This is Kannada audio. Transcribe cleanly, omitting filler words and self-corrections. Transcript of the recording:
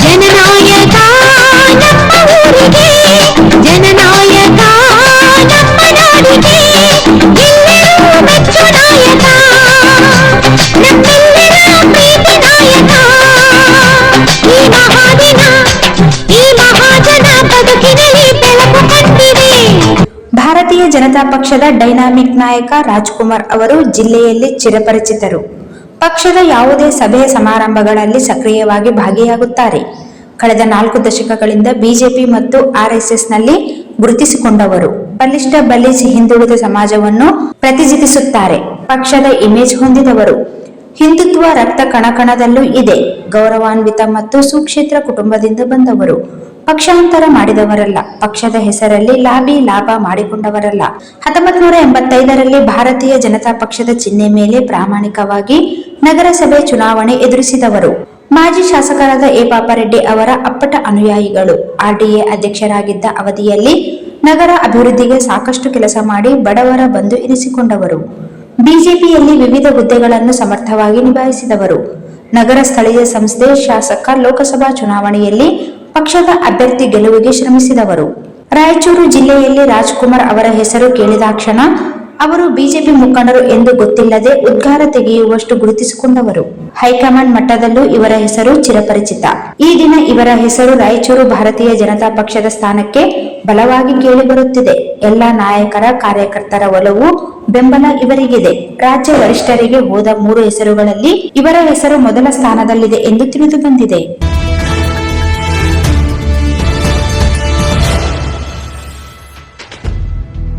ಜನನಾಯಕ ನಮ್ಮ ಊರಿಗೆ, ಜನನಾಯಕ ನಮ್ಮ ನಾಡಿಗೆ, ಎಲ್ಲರೂ ಮೆಚ್ಚು ನಾಯಕ, ನಮ್ಮೆಲ್ಲರ ಪ್ರೀತಿ ನಾಯಕ. ಈ ಮಹಾದಿನ, ಈ ಮಹಾಜನ ಬದುಕಿನಲ್ಲಿ ಬೆಳಕು ಕಂಡಿದೆ. ಭಾರತೀಯ ಜನತಾ ಪಕ್ಷದ ಡೈನಾಮಿಕ್ ನಾಯಕ ರಾಜ್ಕುಮಾರ್ ಅವರು ಜಿಲ್ಲೆಯಲ್ಲಿ ಚಿರಪರಿಚಿತರು. ಪಕ್ಷದ ಯಾವುದೇ ಸಭೆ ಸಮಾರಂಭಗಳಲ್ಲಿ ಸಕ್ರಿಯವಾಗಿ ಭಾಗಿಯಾಗುತ್ತಾರೆ. ಕಳೆದ 4 ದಶಕಗಳಿಂದ ಬಿಜೆಪಿ ಮತ್ತು ಆರ್ಎಸ್ಎಸ್ನಲ್ಲಿ ಗುರುತಿಸಿಕೊಂಡವರು. ಬಲಿಷ್ಠ ಬಲಿಜ್ ಹಿಂದುಳಿದ ಸಮಾಜವನ್ನು ಪ್ರತಿನಿಧಿಸುತ್ತಾರೆ. ಪಕ್ಷದ ಇಮೇಜ್ ಹೊಂದಿದವರು. ಹಿಂದುತ್ವ ರಕ್ತ ಕಣಕಣದಲ್ಲೂ ಇದೆ. ಗೌರವಾನ್ವಿತ ಮತ್ತು ಸುಕ್ಷೇತ್ರ ಕುಟುಂಬದಿಂದ ಬಂದವರು. ಪಕ್ಷಾಂತರ ಮಾಡಿದವರಲ್ಲ. ಪಕ್ಷದ ಹೆಸರಲ್ಲಿ ಲಾಭ ಮಾಡಿಕೊಂಡವರಲ್ಲ. 1985ರಲ್ಲಿ ಭಾರತೀಯ ಜನತಾ ಪಕ್ಷದ ಚಿಹ್ನೆ ಮೇಲೆ ಪ್ರಾಮಾಣಿಕವಾಗಿ ನಗರಸಭೆ ಚುನಾವಣೆ ಎದುರಿಸಿದವರು. ಮಾಜಿ ಶಾಸಕರಾದ ಎ ಪಾಪರೆಡ್ಡಿ ಅವರ ಅಪ್ಪಟ ಅನುಯಾಯಿಗಳು. ಆರ್ಡಿಎ ಅಧ್ಯಕ್ಷರಾಗಿದ್ದ ಅವಧಿಯಲ್ಲಿ ನಗರ ಅಭಿವೃದ್ಧಿಗೆ ಸಾಕಷ್ಟು ಕೆಲಸ ಮಾಡಿ ಬಡವರ ಬಂಧು ಎನಿಸಿಕೊಂಡವರು. ಬಿಜೆಪಿಯಲ್ಲಿ ವಿವಿಧ ಹುದ್ದೆಗಳನ್ನು ಸಮರ್ಥವಾಗಿ ನಿಭಾಯಿಸಿದವರು. ನಗರ ಸ್ಥಳೀಯ ಸಂಸ್ಥೆ ಶಾಸಕ, ಲೋಕಸಭಾ ಚುನಾವಣೆಯಲ್ಲಿ ಪಕ್ಷದ ಅಭ್ಯರ್ಥಿ ಗೆಲುವಿಗೆ ಶ್ರಮಿಸಿದವರು. ರಾಯಚೂರು ಜಿಲ್ಲೆಯಲ್ಲಿ ರಾಜ್ಕುಮಾರ್ ಅವರ ಹೆಸರು ಕೇಳಿದಾಕ್ಷಣ ಅವರು ಬಿಜೆಪಿ ಮುಖಂಡರು ಎಂದು ಗೊತ್ತಿಲ್ಲದೆ ಉದ್ಗಾರ ತೆಗೆಯುವಷ್ಟು ಗುರುತಿಸಿಕೊಂಡವರು. ಹೈಕಮಾಂಡ್ ಮಟ್ಟದಲ್ಲೂ ಇವರ ಹೆಸರು ಚಿರಪರಿಚಿತ. ಈ ದಿನ ಇವರ ಹೆಸರು ರಾಯಚೂರು ಭಾರತೀಯ ಜನತಾ ಪಕ್ಷದ ಸ್ಥಾನಕ್ಕೆ ಬಲವಾಗಿ ಕೇಳಿಬರುತ್ತಿದೆ. ಎಲ್ಲ ನಾಯಕರ, ಕಾರ್ಯಕರ್ತರ ಒಲವು, ಬೆಂಬಲ ಇವರಿಗಿದೆ. ರಾಜ್ಯ ವರಿಷ್ಠರಿಗೆ ಹೋದ 3 ಹೆಸರುಗಳಲ್ಲಿ ಇವರ ಹೆಸರು ಮೊದಲ ಸ್ಥಾನದಲ್ಲಿದೆ ಎಂದು ತಿಳಿದು ಬಂದಿದೆ.